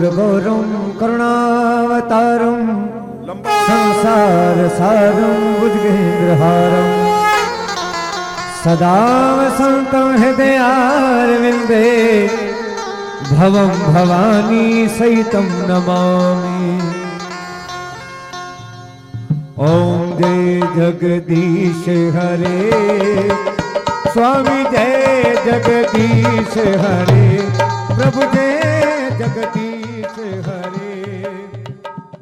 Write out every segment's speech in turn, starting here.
कर्पूरगौरं करुणावतारं संसारसारं भुजगेन्द्रहारं सदा वसन्तं हृदयारविन्दे भवं भवानी सहितं नमामि। ओम जय जगदीश हरे स्वामी जय जगदीश हरे प्रभु जय जगदीश हरे।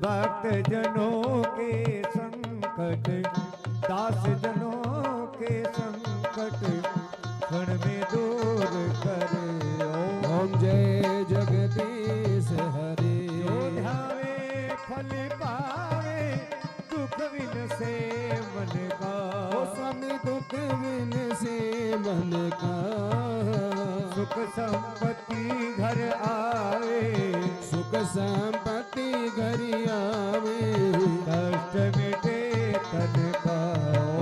भक्त जनों के संकट दास जनों के संकट क्षण में दूर करे। ओम जय जगदीश हरे। जो ध्यावे फल पावे दुख विन से मन का। ओ स्वामी दुख विन से मन का। सुख संपत्ति घर आवे सुख संपत्ति घर आवे। कष्ट मिटे तन का।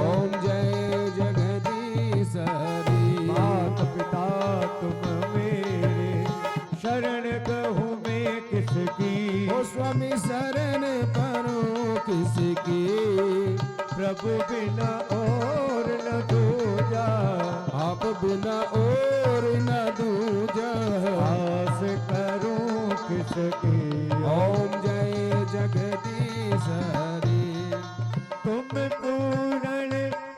ओम जय जगदीश हरे। मात पिता तुम मेरे शरण कहूँ मैं किसकी। ओ स्वामी शरण परो किसकी। प्रभु बिना और न दूजा आप बिना और न दूजा। आस करूं किसकी। ओम जय जगदीश हरे। तुम पूर्ण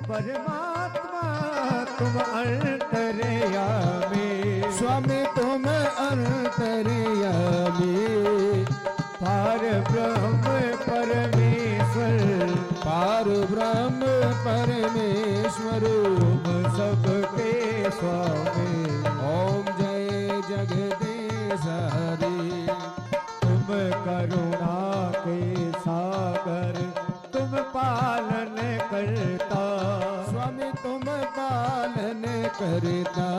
परमात्मा तुम अंतर्यामी। स्वामी तुम अंतर्यामी। पार ब्रह्म परमेश्वर पार ब्रह्म परमेश्वर। तुम सबके स्वामी। ओम जय जगदीश हरे। तुम करुणा के सागर तुम पालन करता। स्वामी तुम पालन करता।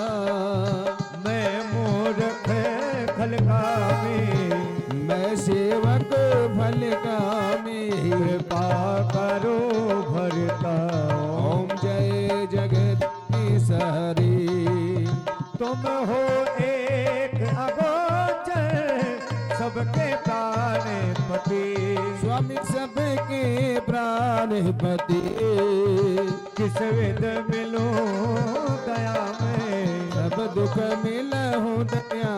मैं मूर्ख खलकामी मैं सेवक फल कामी। कृपा करो भरता। ओम जय जगदीश हरे। तुम हो एक अगोचर सबके प्राणपति। स्वामी सबके प्राणपति। किस विध मिलो दया में सब दुख मिलहु दया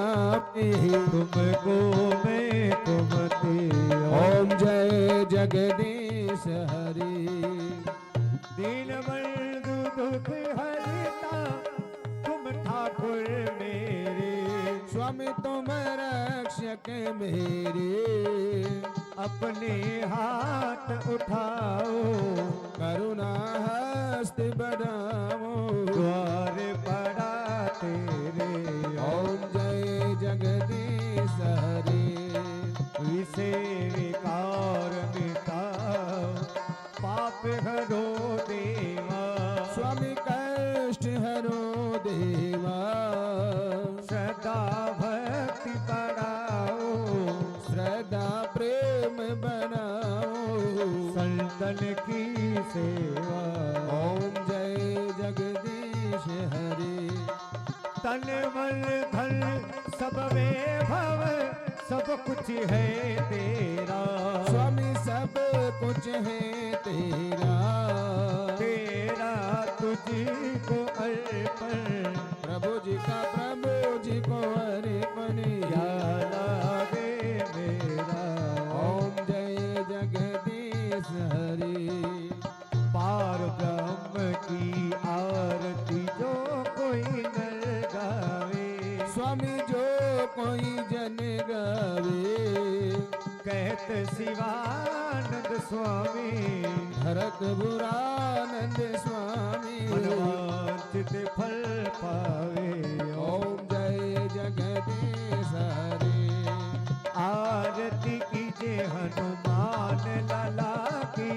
में। तुमको मैं तुमते। ओम जय जगदीश हरे। दीन बंधु दुख हरता तुम ठाकुर मेरे। स्वामी तुम रक्षक मेरे। अपने हाथ उठाओ करुणा हस्त बढ़ाओ। द्वार पड़ा तेरे। ओम जय जगदीश हरे। विषय विकार मिटाओ पाप हरो देवा। स्वामी कष्ट हरो देवा। श्रद्धा भक्ति बढ़ाओ श्रद्धा प्रेम बनाओ। संतन की सेवा। ओम जय जगदीश हरे। तन मन धन सब वैभव सब कुछ है तेरा। स्वामी सब कुछ है तेरा। तेरा तुझी को अर्पण प्रभु जी का प्रभु जी को अर्पण। लागे मेरा। ओम जय जगदीश हरे। पार ब्रह्म की आरती जो कोई नर गावे। स्वामी जो कोई जन गावे। कहत शिवानंद स्वामी भरत बुरानंद स्वामी। मनवांछित फल पावे। ओम जय जगदीश हरे। आरती कीजिए हनुमान लाला की।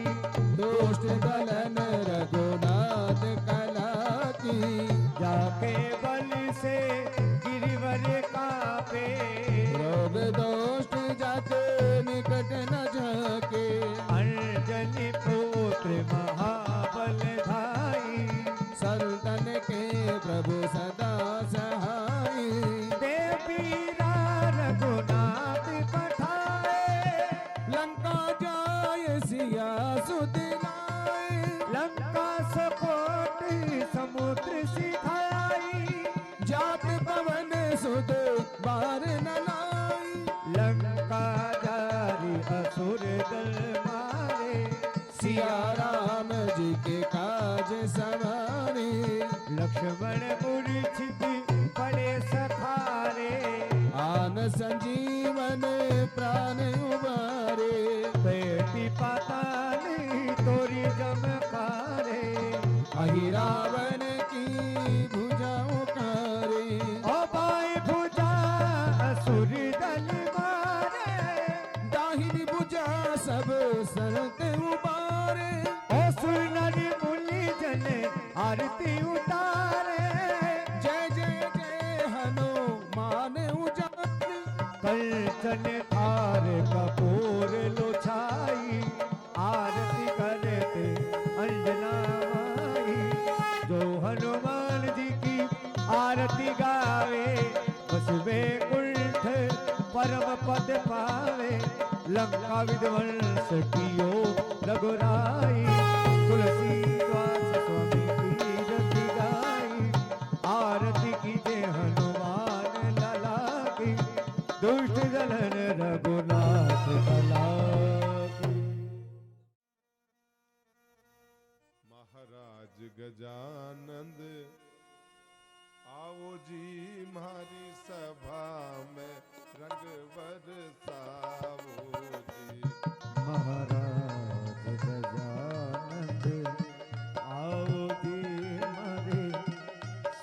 दुष्ट दलन रघुनाथ कला की। जाके बल से गिरिवर कापे। रोग दोष जाके निकट न जाके। अंजनी पुत्र महाबल धाई। संतन के प्रभु सदा सहाय। देवी रघुनाथ जीवन प्राण उबारे पेटी पाताली तोरी जमकारे अहि रावण की भुजा उकारे ओ बाई भुजा असुर दल मारे दाहिनी भुजा सब संत उबारे ओ सुर नर मुनि जन आरती उतारे जय जय जय हनुमान उजागर कंचन थार कपूर लो छाई आरती करते अंजना माई जो हनुमान जी की आरती गावे बस वैकुंठ परम पद पावे लंका विध्वंस कियो रघुराई तुलसीदास स्वामी की गाई आरती कीजे हनुमान लला की दुष्ट जलन रघुनाथ कला की। महाराज गजानंद आओ जी हमारी सभा में रंग बरसाओ जी। महाराज गजानंद आओ जी हमारे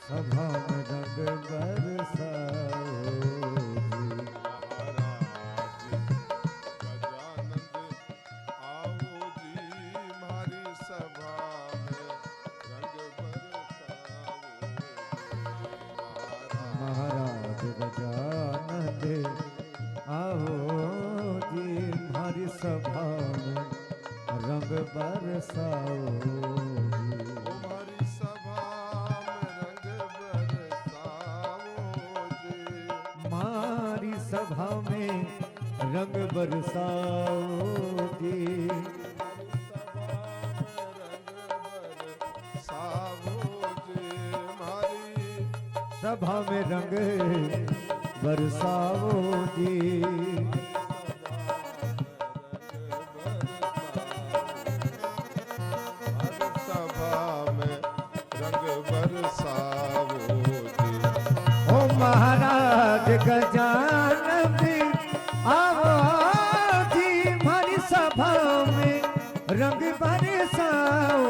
सभा में रंग बरसाओ जी। महाराज गजानंद आओ जी हमारी सभा में रंग बरसाओ जी। महाराज गजानंद आओ जी हमारी सभा में रंग बरसाओ जी। हमारी सभा में रंग बरसाओ जी। हमारी सभा में रंग बरसाओ जी। सभा में रंग बरसाओ जी। सभा में रंग बरसाओ जी। ओ महाराज गजानंद आओ जी हमारी सभा में रंग बरसाओ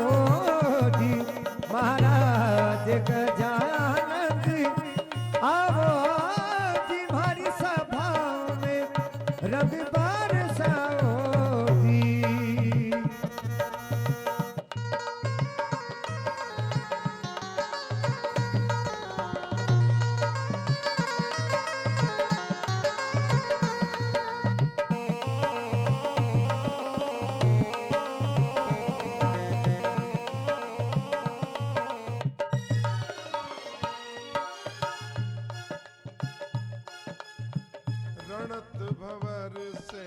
जी। महाराज गजानंद आओ जी हमारी सभा में रंग बरसाओ जी। रणत भवर से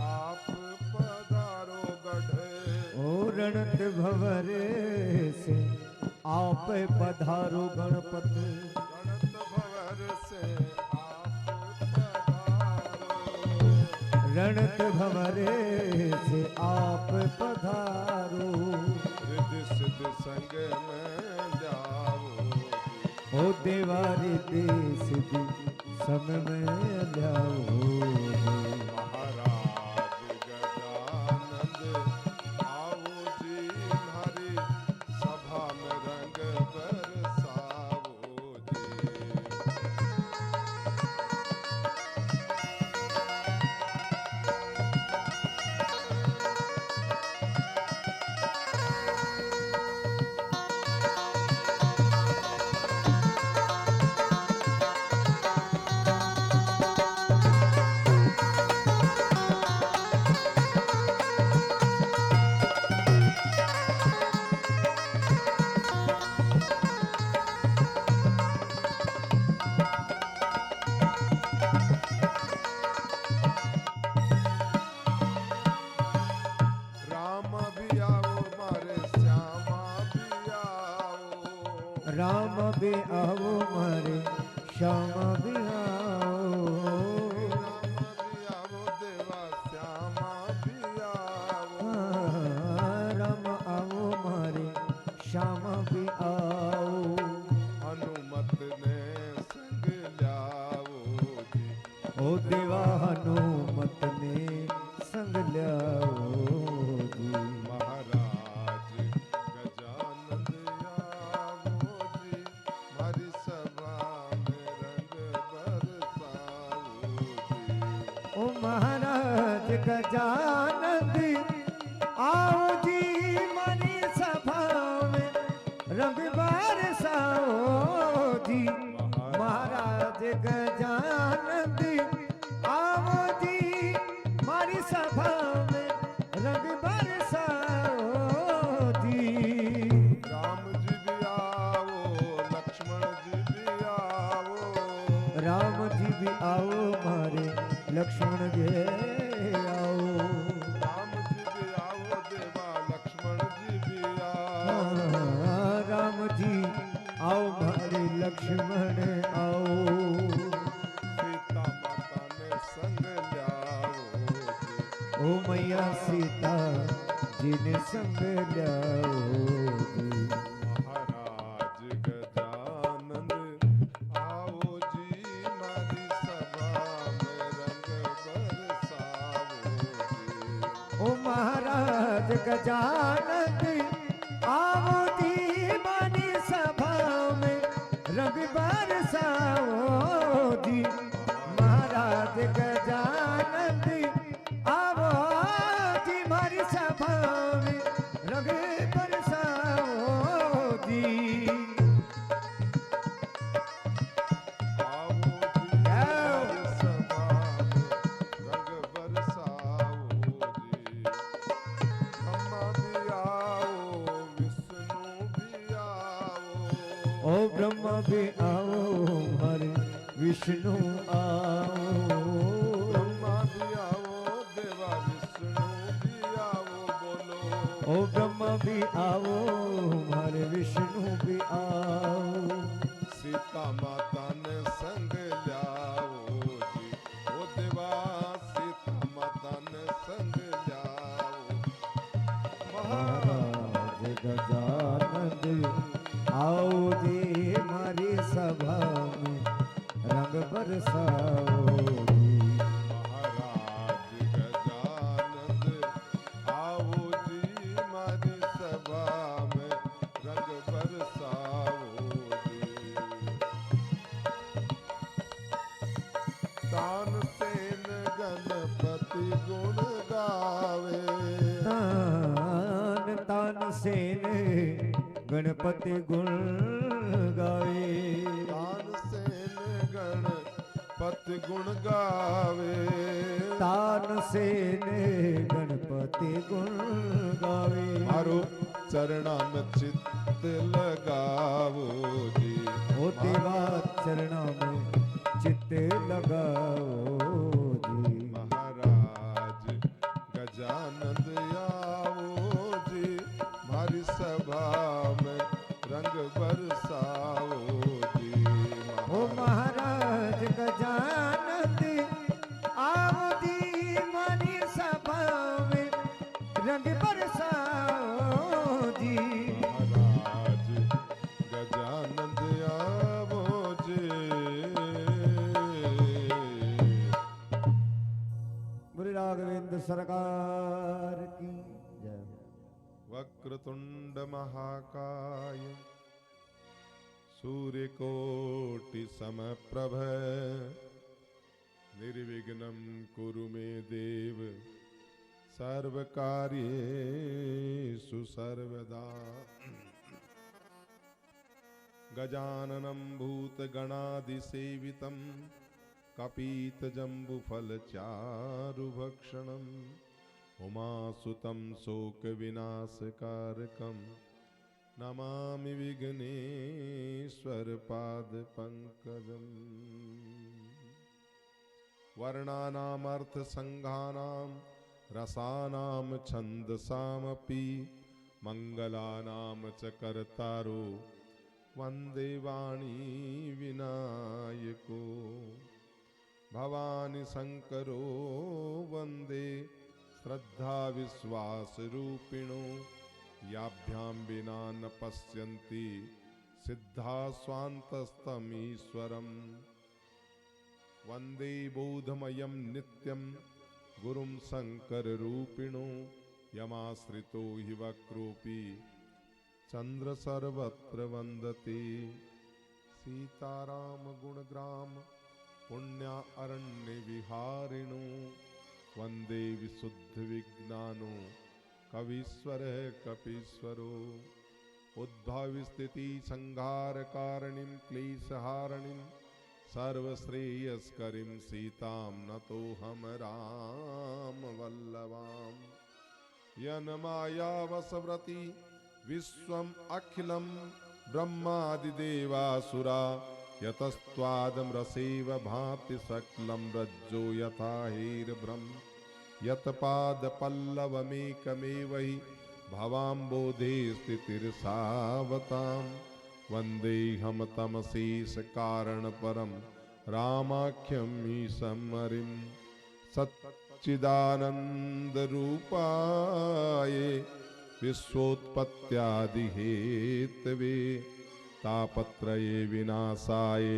आप पधारो गढ़। ओ रणत भवर से आप पधारो गणपति। रणत भवर से आप पधारो। रणत भवर से आप पधारो। रिद्धि सिद्धि संग में जाओ जी। ओ देवारी देश भी सम में ल्याओ जी। महाराज गजानंद आओ जी हमारी सभा में रंग बरसाओ जी। राम भी आओ मारे श्याम भी आओ। राम आओ मारे श्याम भी आओ। हनुमत ने संग लाओ जी। ओ देवा ओ महाराज गजानंद आओ जी मारी सभा में रंग बरसाओ जी। महाराज गजानंद आओ जी मारी सभा में रंग बरसाओ जी। राम जी भी आओ, लक्ष्मण जी भी आओ, राम जी भी आओ मारे लक्ष्मण जी आओ। राम जी भी आओ देवा, लक्ष्मण जी भी आओ, राम जी आओ मारे लक्ष्मण आओ। सीता माता ने संग ल्याओ जी। ओ मैया सीता जी ने संग ल्याओ जी। महाराज गजानंद आओ जी मारी सभा में रंग बरसाओ जी। ओ महाराज गजानंद आओ जी मानी सभा में रंग बरसाओ जी। महाराज गजानंद आओ जी मारी सभा में रंग बरसाओ जी। आओ जी मारी सभा में रंग बरसाओ जी। ब्रह्मा भी आओ, विष्णु भी आओ, ओ ब्रह्मा भी आओ हरे विष्णु आओ। ब्रह्मा भी आओ देवा, विष्णु भी आओ, बोलो ओ ब्रह्मा भी आओ हरे विष्णु भी आओ। सीता माता ने संग ल्याओ जी। ओ देवा सीता माता ने संग ल्याओ। महाराज गजानंद आओ जी हमारी सभा में रंग बरसाओ जी। महाराज गजानंद आओ जी मारी सभा में रंग बरसाओ जी। तानसेन गणपति गुण गावे, तान तान सेन गणपति गुण गावे। तानसेन गणपति गुण गावे, तान सेन गणपति गुण गावे। मारो चरणा में चित्त लगावो जी। ओ देवा चरणा में चित्त लगाओ जी। महाराज गजानंद आओ जी मारी सभा में रंग बरसाओ जी। ओ महाराज गजानंद आओ जी मानी सभा में रंग बरसाओ जी। महाराज गजानंद आओ जी। गुरु राघवेंद्र सरकार की जय। वक्रतुंड महाकाय सूर्यकोटि समप्रभ निर्विघ्नं कुरु मे देव सर्वकार्येषु सर्वदा। गजाननं भूतगणादिसेवितं कपीतजम्बुफलचारुभक्षणम् उमासुतं शोकविनाशकारकं नमामि विघ्नेश्वरपादपङ्कजम्। वर्णानामर्थसङ्घानां रसानां छन्दसामपि मङ्गलानां च कर्तारो वन्दे वाणी विनायको। भवानी शङ्करो वन्दे श्रद्धा विश्वासरूपिणो याभ्यां विना न पश्यन्ति सिद्धा स्वान्तस्तमीश्वरम्। वन्दे बोधमयं नित्यं गुरुं शङ्कररूपिणो यमाश्रितो हि वक्रोऽपि चन्द्र सर्वत्र वन्दते। सीताराम गुणग्राम पुण्या अरण्य विहारिणो वंदे विशुद्ध विज्ञानो कवीश्वर कपीश्वरो उद्भव स्थिति संहार कारणिं क्लेशहारणिं सर्वश्रेयस्करीं सीतां नतो हम राम वल्लभाम यन्मायावसव्रती विश्वम् अखिलं ब्रह्मादिदेवासुरा यतस्त्वादमरसेव भाति सकलं रज्जो यथा हेरभ्रम यत्पादपल्लवमेकमेव हि भवाम्बोधे स्थितिर्सावताम् वन्देऽहं तमशेष कारण परम रामाख्यं ईशमरिं सच्चिदानंद रूपाय विश्वोत्पत्त्यादिहेतवे तापत्रये विनाशाय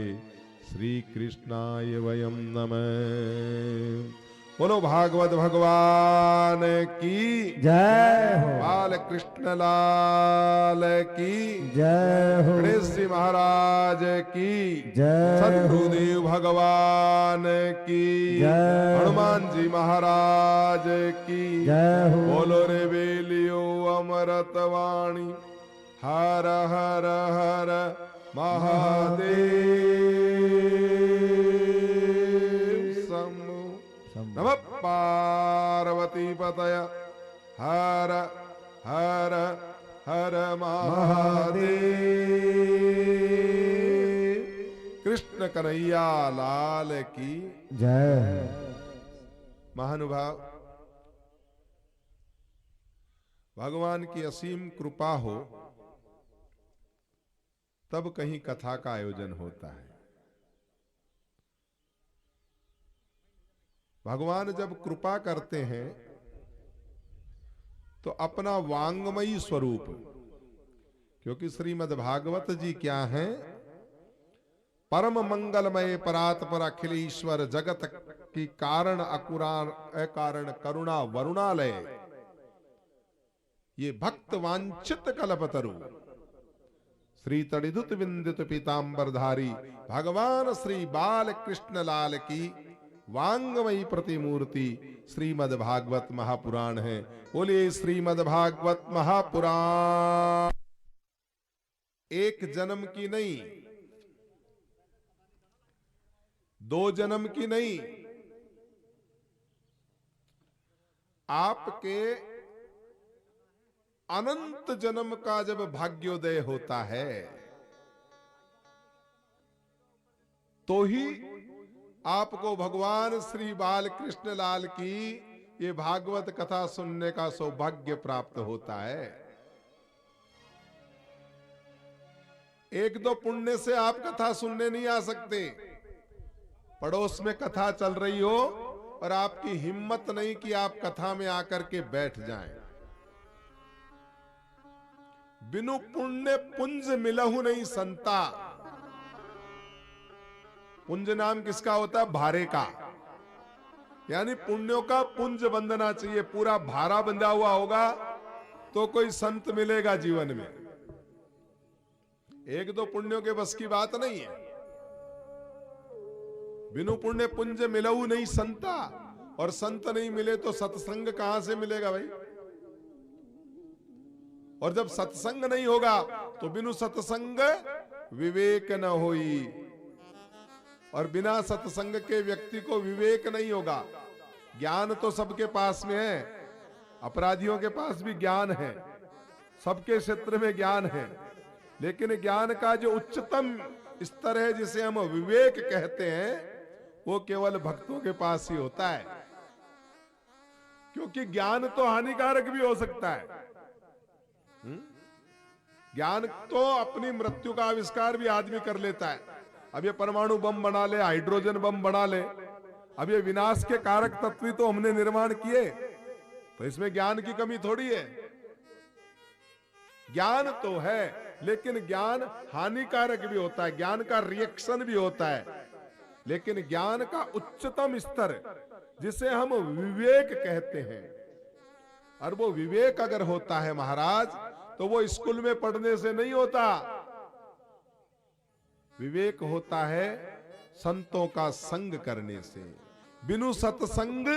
श्री कृष्णाय वयं नमः। बोलो भागवत भगवान की जय हो, बाल कृष्ण लाल की जय हो, गणेश जी महाराज की जय सद्गुरुदेव भगवान की जय, हनुमान जी महाराज की जय हो। बोलो रे बेलियो अमृत वाणी हर हर हर महादेव शंभो नमः पार्वती पतय हर हर हर महादेव कृष्ण कन्हैया लाल की जय। महानुभाव, भगवान की असीम कृपा हो तब कहीं कथा का आयोजन होता है। भगवान जब कृपा करते हैं तो अपना वांगमयी स्वरूप, क्योंकि श्रीमद् भागवत जी क्या हैं? परम मंगलमय परात्पर अखिल ईश्वर जगत की कारण अकारण करुणा वरुणालय, ये भक्त वांछित कल्पतरु श्री तड़िदुत विंदित पीतांबरधारी भगवान श्री बाल कृष्ण लाल की वांगमयी प्रतिमूर्ति श्रीमद् भागवत महापुराण है। बोलिए श्रीमद् भागवत महापुराण। एक जन्म की नहीं, दो जन्म की नहीं, आपके अनंत जन्म का जब भाग्योदय होता है तो ही आपको भगवान श्री बाल कृष्ण लाल की ये भागवत कथा सुनने का सौभाग्य प्राप्त होता है। एक दो पुण्य से आप कथा सुनने नहीं आ सकते। पड़ोस में कथा चल रही हो और आपकी हिम्मत नहीं कि आप कथा में आकर के बैठ जाएं। बिनु पुण्य पुंज मिलहु नहीं संता। पुंज नाम किसका होता है? भारे का, यानी पुण्यों का पुंज बंधना चाहिए। पूरा भारा बंधा हुआ होगा तो कोई संत मिलेगा जीवन में। एक दो पुण्यों के बस की बात नहीं है। बिनु पुण्य पुंज मिलहु नहीं संता, और संत नहीं मिले तो सत्संग कहां से मिलेगा भाई? और जब सत्संग नहीं होगा तो बिनु सत्संग विवेक न होई, और बिना सत्संग के व्यक्ति को विवेक नहीं होगा। ज्ञान तो सबके पास में है, अपराधियों के पास भी ज्ञान है, सबके क्षेत्र में ज्ञान है, लेकिन ज्ञान का जो उच्चतम स्तर है जिसे हम विवेक कहते हैं वो केवल भक्तों के पास ही होता है। क्योंकि ज्ञान तो हानिकारक भी हो सकता है। ज्ञान तो अपनी मृत्यु का आविष्कार भी आदमी कर लेता है। अब ये परमाणु बम बना ले, हाइड्रोजन बम बना ले, अब ये विनाश के कारक तत्व तो हमने निर्माण किए, तो इसमें ज्ञान की कमी थोड़ी है। ज्ञान तो है, लेकिन ज्ञान हानिकारक भी होता है, ज्ञान का रिएक्शन भी होता है। लेकिन ज्ञान का उच्चतम स्तर जिसे हम विवेक कहते हैं, और वो विवेक अगर होता है महाराज तो वो स्कूल में पढ़ने से नहीं होता। विवेक होता है संतों का संग करने से। बिनु सत्संग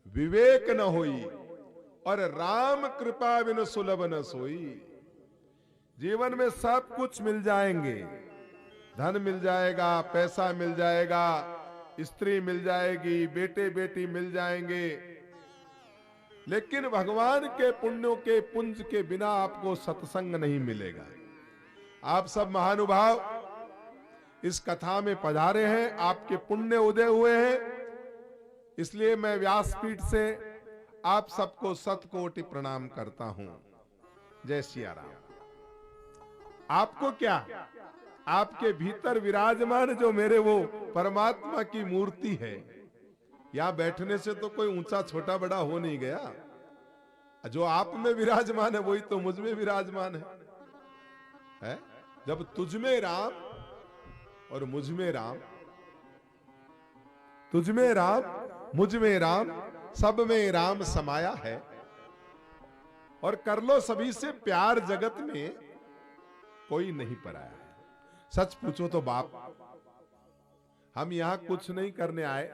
विवेक न होई, और राम कृपा बिनु सुलभ न सोई। जीवन में सब कुछ मिल जाएंगे, धन मिल जाएगा, पैसा मिल जाएगा, स्त्री मिल जाएगी, बेटे बेटी मिल जाएंगे, लेकिन भगवान के पुण्यों के पुंज के बिना आपको सत्संग नहीं मिलेगा। आप सब महानुभाव इस कथा में पधारे हैं, आपके पुण्य उदय हुए हैं, इसलिए मैं व्यासपीठ से आप सबको सतकोटि प्रणाम करता हूं। जय सिया राम। आपको क्या, आपके भीतर विराजमान जो मेरे वो परमात्मा की मूर्ति है, यहां बैठने से तो कोई ऊंचा छोटा बड़ा हो नहीं गया। जो आप में विराजमान है वही तो मुझ में विराजमान है? जब तुझ में राम और मुझ में राम, तुझ में राम मुझ में राम, सब में राम समाया है, और कर लो सभी से प्यार, जगत में कोई नहीं पराया है। सच पूछो तो बाप, हम यहां कुछ नहीं करने आए,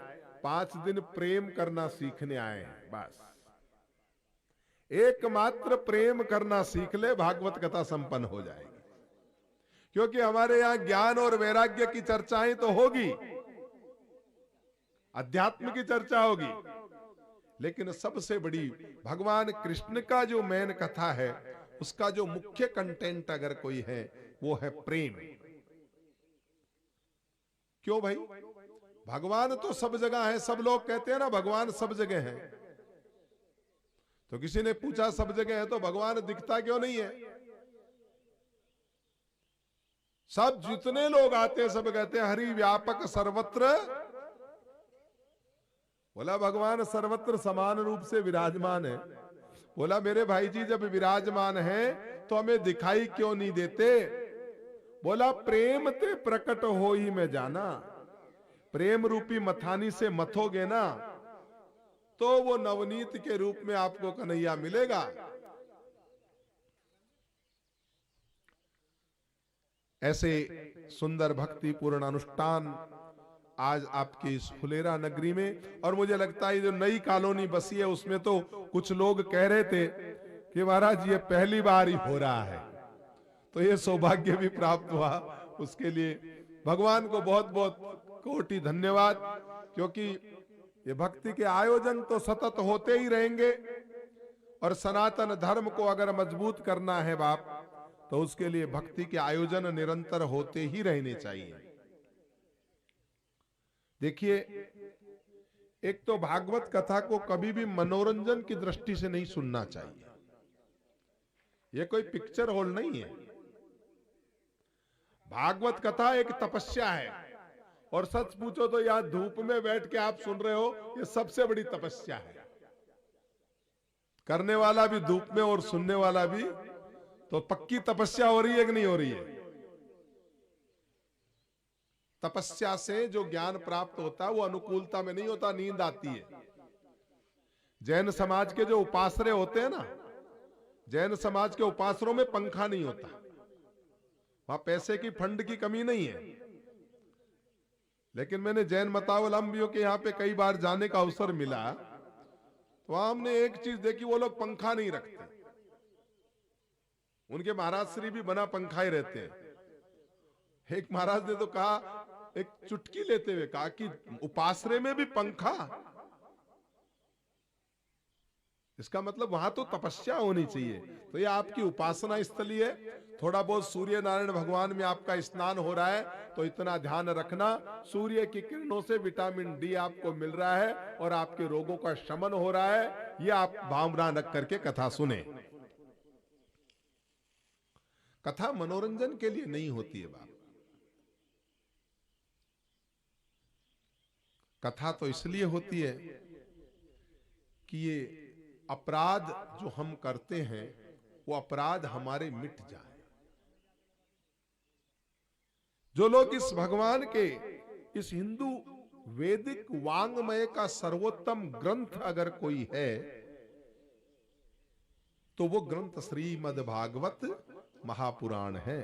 5 दिन प्रेम करना सीखने आए हैं बस। एकमात्र प्रेम करना सीख ले, भागवत कथा संपन्न हो जाएगी। क्योंकि हमारे यहां ज्ञान और वैराग्य की चर्चाएं तो होगी, अध्यात्म की चर्चा होगी, लेकिन सबसे बड़ी भगवान कृष्ण का जो मेन कथा है, उसका जो मुख्य कंटेंट अगर कोई है वो है प्रेम। क्यों भाई? भगवान तो सब जगह है, सब लोग कहते हैं ना भगवान सब जगह है, तो किसी ने पूछा सब जगह है तो भगवान दिखता क्यों नहीं है? सब जितने लोग आते हैं सब कहते हैं हरि व्यापक सर्वत्र। बोला भगवान सर्वत्र समान रूप से विराजमान है। बोला मेरे भाई जी जब विराजमान है तो हमें दिखाई क्यों नहीं देते? बोला प्रेम ते प्रकट हो ही में जाना। प्रेम रूपी मथानी से मथोगे ना तो वो नवनीत के रूप में आपको कन्हैया मिलेगा। ऐसे सुंदर भक्ति पूर्ण अनुष्ठान आज आपकी इस फुलेरा नगरी में, और मुझे लगता है जो नई कॉलोनी बसी है उसमें तो कुछ लोग कह रहे थे कि महाराज ये पहली बार ही हो रहा है, तो ये सौभाग्य भी प्राप्त हुआ। उसके लिए भगवान को बहुत बहुत कोटि धन्यवाद, क्योंकि ये भक्ति के आयोजन तो सतत होते ही रहेंगे, और सनातन धर्म को अगर मजबूत करना है बाप, तो उसके लिए भक्ति के आयोजन निरंतर होते ही रहने चाहिए। देखिए, एक तो भागवत कथा को कभी भी मनोरंजन की दृष्टि से नहीं सुनना चाहिए। यह कोई पिक्चर हॉल नहीं है। भागवत कथा एक तपस्या है, और सच पूछो तो यहां धूप में बैठ के आप सुन रहे हो, ये सबसे बड़ी तपस्या है। करने वाला भी धूप में और सुनने वाला भी, तो पक्की तपस्या हो रही है कि नहीं हो रही है? तपस्या से जो ज्ञान प्राप्त होता है वो अनुकूलता में नहीं होता, नींद आती है। जैन समाज के जो उपासरे होते हैं ना, जैन समाज के उपासरों में पंखा नहीं होता, वहां पैसे की फंड की कमी नहीं है। लेकिन मैंने जैन मतावलंबियों के यहाँ पे कई बार जाने का अवसर मिला, तो वहां हमने एक चीज देखी, वो लोग पंखा नहीं रखते। उनके महाराज श्री भी बना पंखा ही रहते हैं। एक महाराज ने तो कहा, एक चुटकी लेते हुए कहा कि उपासरे में भी पंखा, इसका मतलब वहां तो तपस्या होनी चाहिए। तो ये आपकी उपासना स्थली है। थोड़ा बहुत सूर्य नारायण भगवान में आपका स्नान हो रहा है तो इतना ध्यान रखना, सूर्य की किरणों से विटामिन डी आपको मिल रहा है और आपके रोगों का शमन हो रहा है। ये आप भावना रख करके कथा सुने। कथा मनोरंजन के लिए नहीं होती है बाप। कथा तो इसलिए होती है कि ये अपराध जो हम करते हैं वो अपराध हमारे मिट जाए। जो लोग इस भगवान के, इस हिंदू वैदिक वांग्मय का सर्वोत्तम ग्रंथ अगर कोई है तो वो ग्रंथ श्रीमद् भागवत महापुराण है।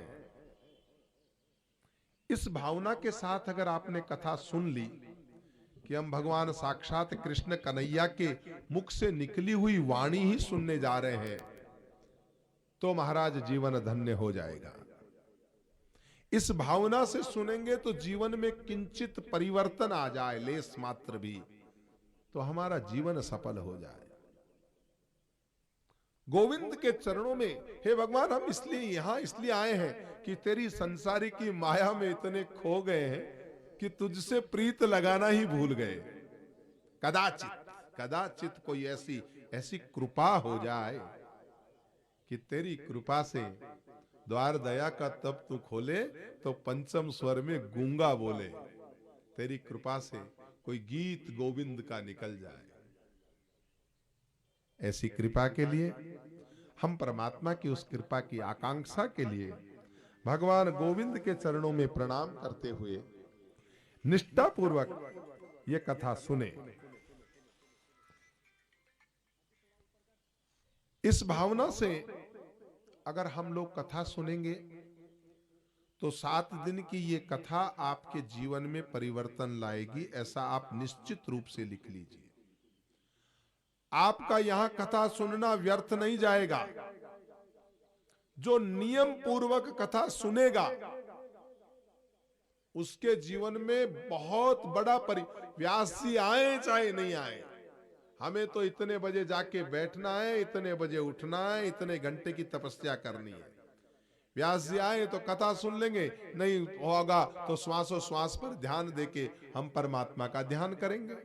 इस भावना के साथ अगर आपने कथा सुन ली कि हम भगवान साक्षात कृष्ण कन्हैया के मुख से निकली हुई वाणी ही सुनने जा रहे हैं, तो महाराज जीवन धन्य हो जाएगा। इस भावना से सुनेंगे तो जीवन में किंचित परिवर्तन आ जाए, लेस मात्र भी, तो हमारा जीवन सफल हो जाए। गोविंद के चरणों में, हे भगवान हम इसलिए आए हैं कि तेरी संसारी की माया में इतने खो गए हैं कि तुझसे प्रीत लगाना ही भूल गए। कदाचित कोई ऐसी कृपा हो जाए कि तेरी कृपा से द्वार दया का तब तू खोले तो पंचम स्वर में गूंगा बोले। तेरी कृपा से कोई गीत गोविंद का निकल जाए। ऐसी कृपा के लिए हम परमात्मा की उस कृपा की आकांक्षा के लिए भगवान गोविंद के चरणों में प्रणाम करते हुए निष्ठापूर्वक ये कथा सुने। इस भावना से अगर हम लोग कथा सुनेंगे तो 7 दिन की ये कथा आपके जीवन में परिवर्तन लाएगी, ऐसा आप निश्चित रूप से लिख लीजिए। आपका यहां कथा सुनना व्यर्थ नहीं जाएगा। जो नियम पूर्वक कथा सुनेगा उसके जीवन में बहुत बड़ा व्यास जी आए चाहे नहीं आए, हमें तो इतने बजे जाके बैठना है, इतने बजे उठना है, इतने घंटे की तपस्या करनी है। व्यास जी आए तो कथा सुन लेंगे, नहीं होगा तो श्वासोश्वास पर ध्यान देके हम परमात्मा का ध्यान करेंगे।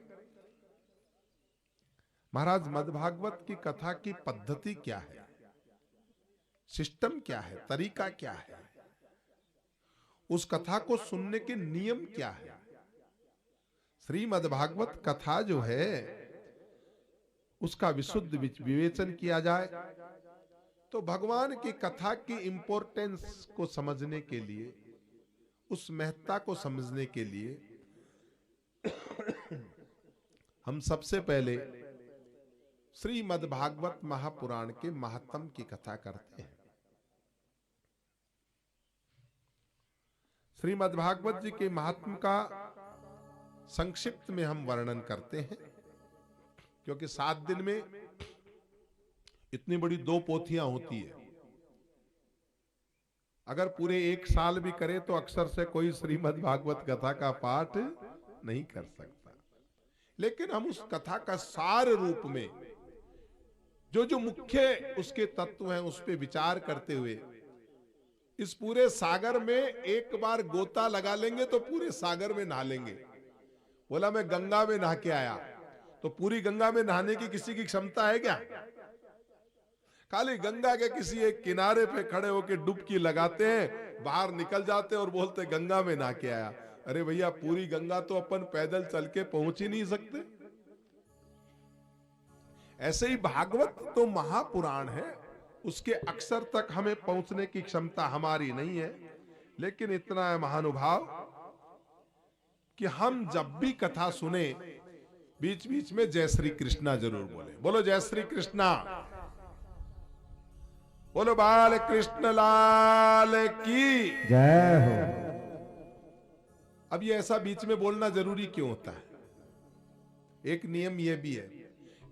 महाराज मद्भागवत की कथा की पद्धति क्या है, सिस्टम क्या है, तरीका क्या है, उस कथा को सुनने के नियम क्या है। श्रीमद्भागवत कथा जो है उसका विशुद्ध विवेचन किया जाए तो भगवान की कथा की इंपॉर्टेंस को समझने के लिए, उस महत्ता को समझने के लिए हम सबसे पहले श्रीमद्भागवत महापुराण के महात्म की कथा करते हैं। श्रीमद्भागवत जी के महात्म का संक्षिप्त में हम वर्णन करते हैं, क्योंकि 7 दिन में इतनी बड़ी 2 पोथियां होती है। अगर पूरे 1 साल भी करे तो अक्सर से कोई श्रीमद्भागवत कथा का पाठ नहीं कर सकता। लेकिन हम उस कथा का सार रूप में जो मुख्य उसके तत्व हैं उस पे विचार करते हुए इस पूरे सागर में एक बार गोता लगा लेंगे तो पूरे सागर में नहा लेंगे। बोला मैं गंगा में नहा के आया, तो पूरी गंगा में नहाने की किसी की क्षमता है क्या? खाली गंगा के किसी एक किनारे पे खड़े होकर डुबकी लगाते हैं, बाहर निकल जाते हैं और बोलते गंगा में नहा के आया। अरे भैया पूरी गंगा तो अपन पैदल चल के पहुंच ही नहीं सकते। ऐसे ही भागवत तो महापुराण है, उसके अक्षर तक हमें पहुंचने की क्षमता हमारी नहीं है। लेकिन इतना है महानुभाव कि हम जब भी कथा सुने बीच बीच में जय श्री कृष्णा जरूर बोले। बोलो जय श्री कृष्णा, बोलो बाल कृष्ण लाल की जय हो। अब ये ऐसा बीच में बोलना जरूरी क्यों होता है? एक नियम ये भी है,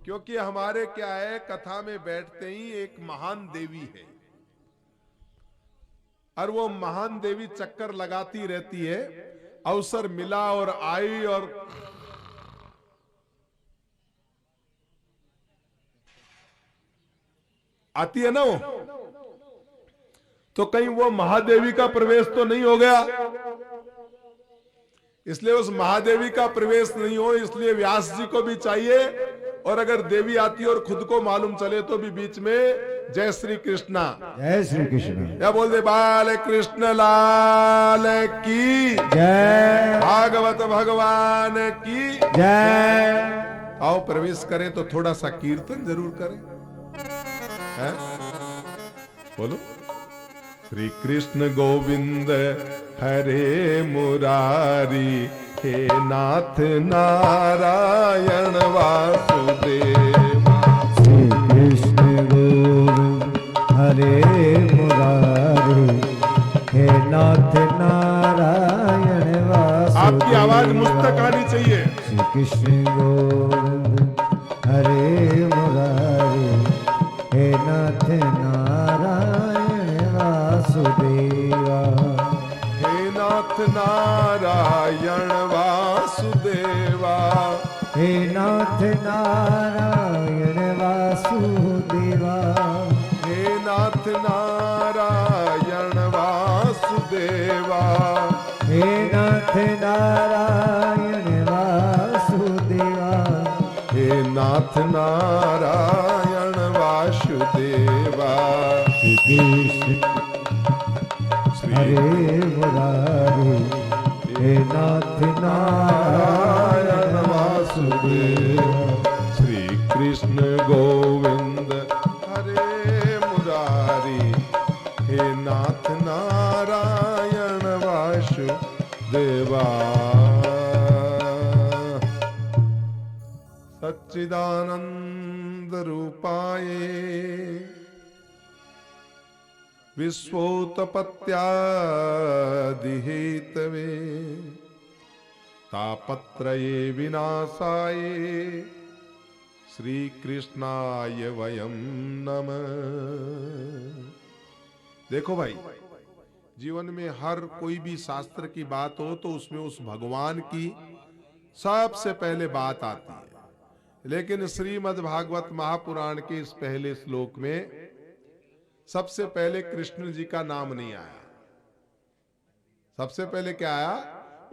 क्योंकि हमारे क्या है, कथा में बैठते ही एक महान देवी है और वो महान देवी चक्कर लगाती रहती है। अवसर मिला और आई और आती है ना वो, तो कहीं वो महादेवी का प्रवेश तो नहीं हो गया। इसलिए उस महादेवी का प्रवेश नहीं हो, इसलिए व्यास जी को भी चाहिए, और अगर देवी आती है और खुद को मालूम चले तो भी बीच में जय श्री कृष्णा, जय श्री कृष्ण, या बोल दे बाल कृष्ण लाल की जय, भागवत भगवान की जय। आओ प्रवेश करें तो थोड़ा सा कीर्तन जरूर करें, है? बोलो श्री कृष्ण गोविंद हरे मुरारी, हे नाथ नारायण वासुदेवा। श्री कृष्ण गोविंद हरे मुरारी, हे नाथ नारायण आवाज मुझ तक आनी चाहिए। श्री कृष्ण गोविंद हरे मुरारी, हे नाथ नारायण वासुदेवा। हे नाथ नारायण वासुदेवा, हे नाथ नारायण वासुदेवा। हे नाथ नारायण वासुदेवा, हे नाथ नारायण वासुदेवा। हे नाथ नारायण वासुदेवा। श्री कृष्ण हरे मुरारी, हे नाथ नारायण वासुदेवा। श्री कृष्ण गोविंद हरे मुरारी, हे नाथ नारायण वासुदेवा। सच्चिदानंद रूपाय विश्वोत्पत्त्यादिहेतवे, तापत्रये विनाशाय श्री कृष्णाय वयं नमः। देखो भाई, जीवन में हर कोई भी शास्त्र की बात हो तो उसमें उस भगवान की सबसे पहले बात आती है, लेकिन श्रीमद् भागवत महापुराण के इस पहले श्लोक में सबसे पहले कृष्ण जी का नाम नहीं आया। सबसे पहले क्या आया?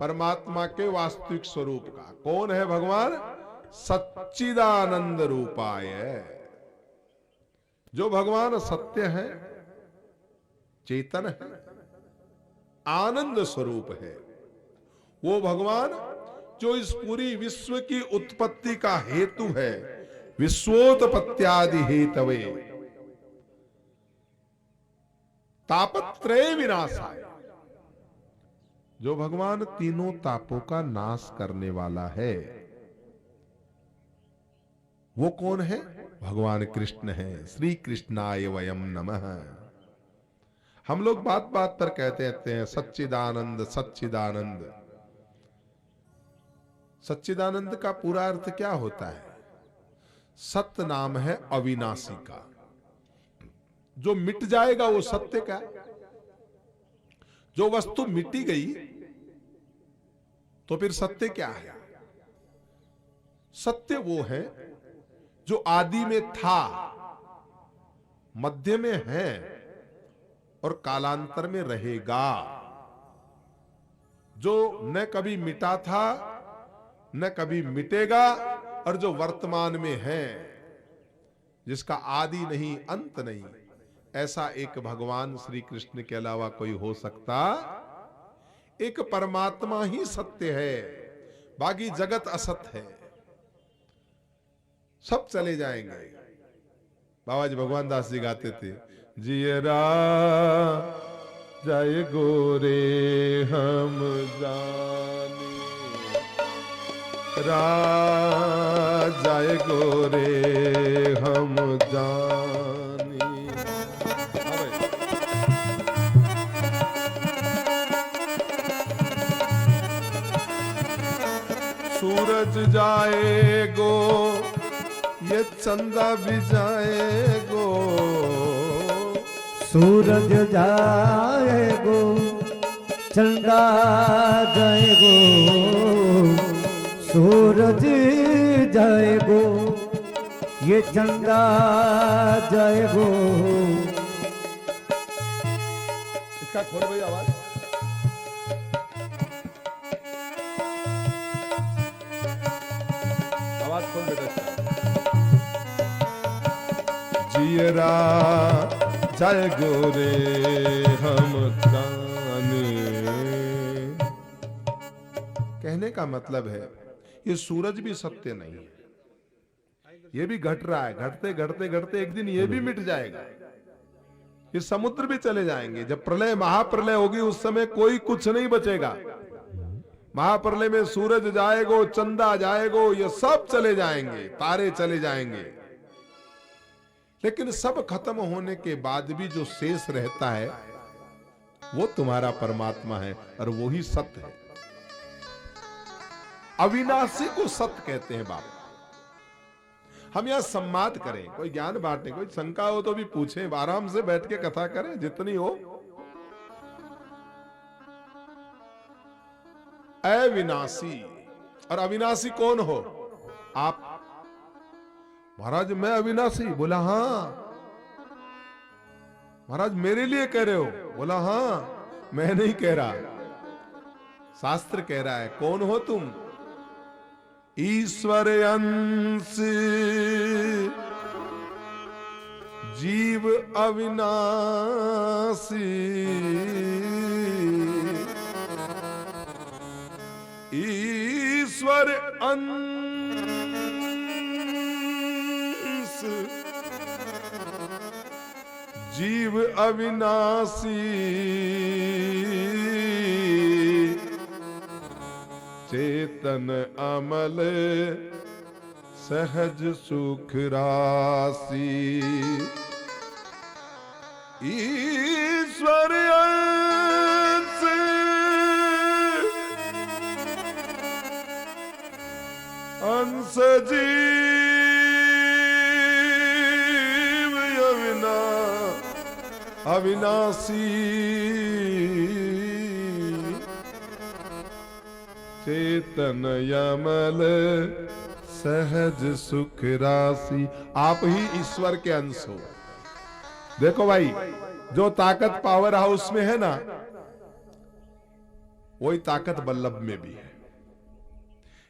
परमात्मा के वास्तविक स्वरूप का। कौन है भगवान? सच्चिदानंद रूपाय। जो भगवान सत्य है, चेतन है, आनंद स्वरूप है, वो भगवान जो इस पूरी विश्व की उत्पत्ति का हेतु है, विश्वोत्पत्त्यादि हेतवे, तापत्रय विनाशाय, जो भगवान तीनों तापों का नाश करने वाला है, वो कौन है? भगवान कृष्ण है। श्री कृष्णाय वयम नमः। हम लोग बात बात पर कहते रहते हैं सच्चिदानंद सच्चिदानंद। सच्चिदानंद का पूरा अर्थ क्या होता है? सत्य नाम है अविनाशी का, जो मिट जाएगा वो सत्य का। जो वस्तु मिटी गई तो फिर सत्य क्या है? सत्य वो है जो आदि में था, मध्य में है और कालांतर में रहेगा, जो न कभी मिटा था न कभी मिटेगा, और जो वर्तमान में है, जिसका आदि नहीं अंत नहीं। ऐसा एक भगवान श्री कृष्ण के अलावा कोई हो सकता? एक परमात्मा ही सत्य है, बाकी जगत असत है, सब चले जाएंगे। बाबा जी भगवान दास जी गाते थे, जियरा जय गोरे हम जाने, जय गोरे हम जाने। सूरज जाएगो ये चंदा भी जाएगो, सूरज जाएगो चंदा जाएगो, सूरज जाएगो ये चंदा जाएगो। इसका खोल भाई आवाज। आवाज खोल बेटा। जियरा जय गोरे हम ताने। कहने का मतलब है ये सूरज भी सत्य नहीं है, ये भी घट रहा है, घटते घटते घटते एक दिन ये भी मिट जाएगा। ये समुद्र भी चले जाएंगे। जब प्रलय महाप्रलय होगी उस समय कोई कुछ नहीं बचेगा। महाप्रलय में सूरज जाएगो, चंदा जाएगो, ये सब चले जाएंगे, तारे चले जाएंगे। लेकिन सब खत्म होने के बाद भी जो शेष रहता है वो तुम्हारा परमात्मा है, और वो ही सत्य है। अविनाशी को सत्य कहते हैं बाबा। हम यहां संवाद करें, कोई ज्ञान बांटे, कोई शंका हो तो भी पूछें, आराम से बैठ के कथा करें जितनी हो। अविनाशी और अविनाशी कौन हो आप? महाराज मैं अविनाशी, बोला हाँ। महाराज मेरे लिए कह रहे हो? बोला हाँ। मैं नहीं कह रहा, शास्त्र कह रहा है। कौन हो तुम? ईश्वर अंश जीव अविनाशी, ईश्वर अंश जीव अविनाशी, चेतन अमल सहज सुख राशि, ईश्वर अंश अंश जीव अविनाशी, चेतन यमल सहज सुख राशि। आप ही ईश्वर के अंश हो। देखो भाई, जो ताकत पावर हाउस में है ना, वही ताकत बल्लभ में भी है।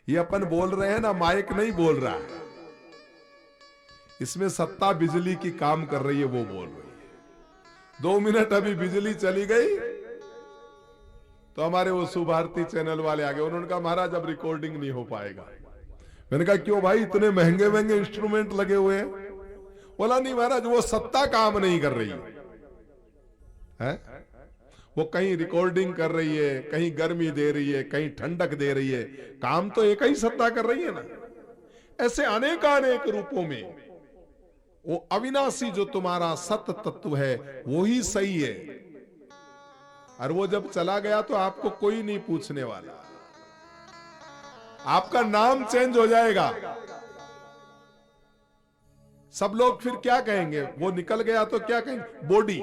ये अपन बोल रहे हैं ना, माइक नहीं बोल रहा है, इसमें सत्ता बिजली की काम कर रही है, वो बोल रही है। 2 मिनट अभी बिजली चली गई तो हमारे वो सुभारती चैनल वाले आ गए। उन्होंने कहा महाराज अब रिकॉर्डिंग नहीं हो पाएगा। मैंने कहा क्यों भाई, इतने महंगे महंगे इंस्ट्रूमेंट लगे हुए हैं? बोला नहीं महाराज, वो सत्ता काम नहीं कर रही है। वो कहीं रिकॉर्डिंग कर रही है, कहीं गर्मी दे रही है, कहीं ठंडक दे रही है, काम तो एक ही सत्ता कर रही है ना। ऐसे अनेकानेक रूपों में वो अविनाशी जो तुम्हारा सत्य तत्व है वो ही सही है। और वो जब चला गया तो आपको कोई नहीं पूछने वाला, आपका नाम चेंज हो जाएगा। सब लोग फिर क्या कहेंगे? वो निकल गया तो क्या कहेंगे? बॉडी।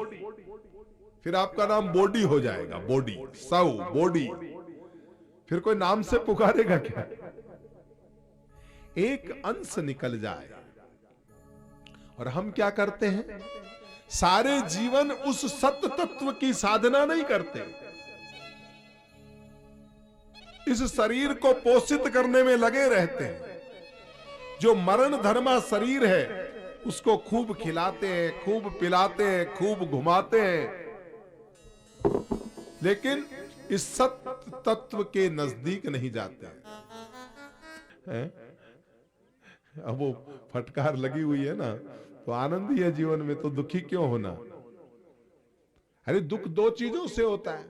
फिर आपका नाम बॉडी हो जाएगा, बॉडी, सौ बॉडी। फिर कोई नाम से पुकारेगा क्या? एक अंश निकल जाए। और हम क्या करते हैं? सारे जीवन उस सत्य तत्व की साधना नहीं करते, इस शरीर को पोषित करने में लगे रहते हैं। जो मरण धर्मा शरीर है उसको खूब खिलाते हैं, खूब पिलाते हैं, खूब घुमाते हैं, लेकिन इस सत्य तत्व के नजदीक नहीं जाते हैं। अब वो फटकार लगी हुई है ना, तो आनंद ही है जीवन में, तो दुखी क्यों होना? अरे दुख 2 चीजों से होता है,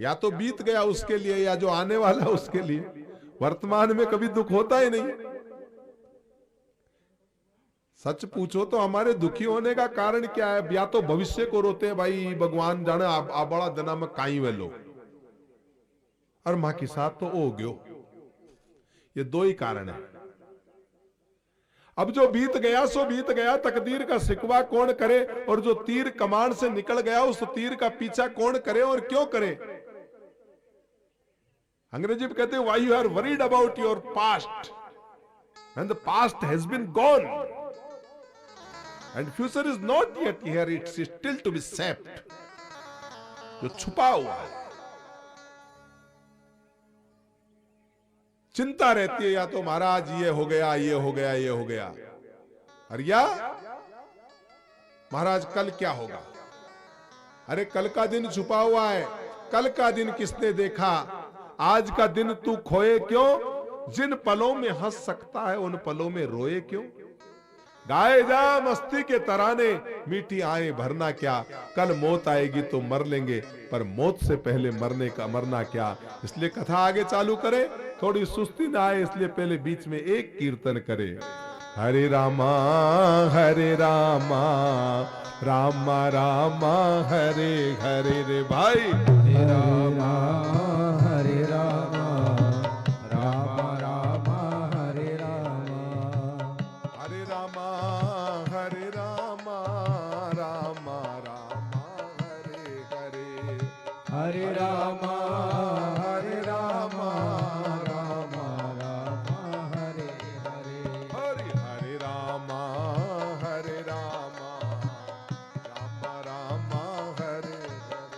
या तो बीत गया उसके लिए, या जो आने वाला उसके लिए। वर्तमान में कभी दुख होता ही नहीं। सच पूछो तो हमारे दुखी होने का कारण क्या है? या तो भविष्य को रोते हैं, भाई भगवान जाने आ बड़ा दिना में काई वे लो, और मां के साथ तो ओ गयो। ये 2 ही कारण है। अब जो बीत गया सो बीत गया, तकदीर का शिकवा कौन करे? और जो तीर कमान से निकल गया उस तीर का पीछा कौन करे और क्यों करे? अंग्रेजी में कहते हैं why you are worried about your past and the past has been gone and future is not yet here, it's still to be सेप्ट। जो छुपा हुआ है, चिंता रहती है, या तो महाराज ये हो गया, ये हो गया, ये हो गया, और या महाराज कल क्या होगा? अरे कल का दिन छुपा हुआ है, कल का दिन किसने देखा? आज का दिन तू खोए क्यों? जिन पलों में हंस सकता है उन पलों में रोए क्यों? गाए जा मस्ती के तराने, मीठी आए भरना क्या? कल मौत आएगी तो मर लेंगे, पर मौत से पहले मरना क्या? इसलिए कथा आगे चालू करे, थोड़ी सुस्ती ना आए, इसलिए पहले बीच में एक कीर्तन करे। हरे रामा रामा रामा हरे हरे रे भाई। हरे रामा रामा रामा रामा हरे रामा रामा रामा हरे हरे हरे रामा हरे रामा रामा रामा हरे हरे हरे हरे रामा हरे रामा रामा रामा हरे हरे